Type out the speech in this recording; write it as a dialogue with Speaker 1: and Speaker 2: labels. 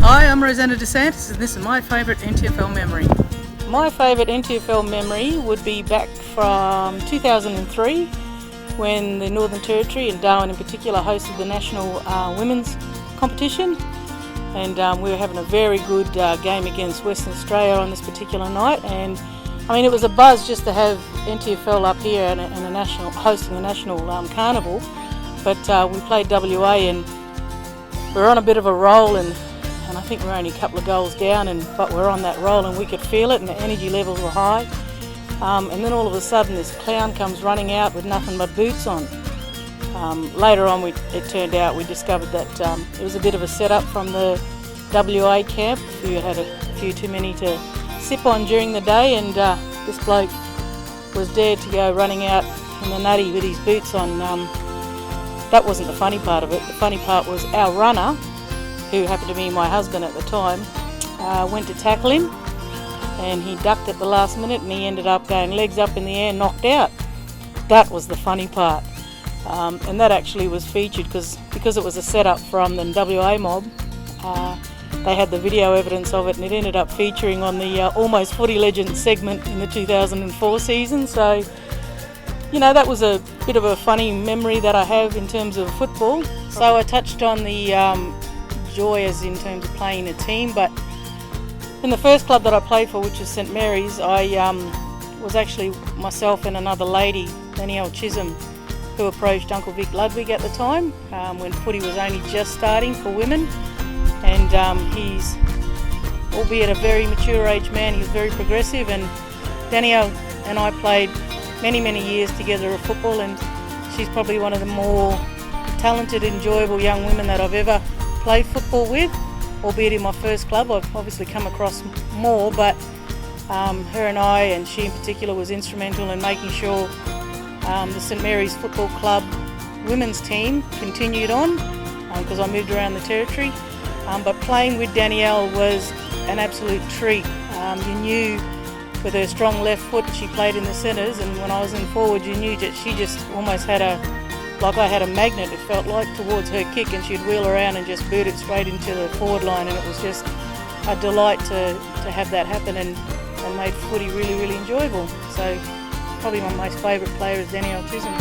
Speaker 1: Hi, I'm Rosanna De Santis and this is my favourite NTFL memory.
Speaker 2: My favourite NTFL memory would be back from 2003 when the Northern Territory and Darwin in particular hosted the national women's competition, and we were having a very good game against Western Australia on this particular night. And I mean, it was a buzz just to have NTFL up here and a national hosting a national carnival. But we played WA and we were on a bit of a roll, and I think we're only a couple of goals down, but we're on that roll and we could feel it and the energy levels were high. And then all of a sudden this clown comes running out with nothing but boots on. Later on it turned out we discovered that it was a bit of a setup from the WA camp, who had a few too many to sip on during the day, and this bloke was dared to go running out in the nutty with his boots on. That wasn't the funny part of it. The funny part was our runner, who happened to be my husband at the time, went to tackle him and he ducked at the last minute and he ended up going legs up in the air, knocked out. That was the funny part. And that actually was featured because it was a setup from the WA mob. They had the video evidence of it and it ended up featuring on the Almost Footy Legends segment in the 2004 season. So, you know, that was a bit of a funny memory that I have in terms of football. So I touched on the joy as in terms of playing a team, but in the first club that I played for, which was St Mary's, I was actually myself and another lady, Danielle Chisholm, who approached Uncle Vic Ludwig at the time when footy was only just starting for women. And he's, albeit a very mature age man, he was very progressive, and Danielle and I played many years together of football, and she's probably one of the more talented, enjoyable young women that I've ever played football with, albeit in my first club. I've obviously come across more, but her and I, and she in particular, was instrumental in making sure the St Mary's Football Club women's team continued on, because I moved around the territory. But playing with Danielle was an absolute treat. You knew with her strong left foot she played in the centres, and when I was in forward you knew that she just almost had like I had a magnet, it felt like, towards her kick, and she'd wheel around and just boot it straight into the forward line, and it was just a delight to have that happen, and made footy really enjoyable. So probably my most favourite player is Danielle Chisholm.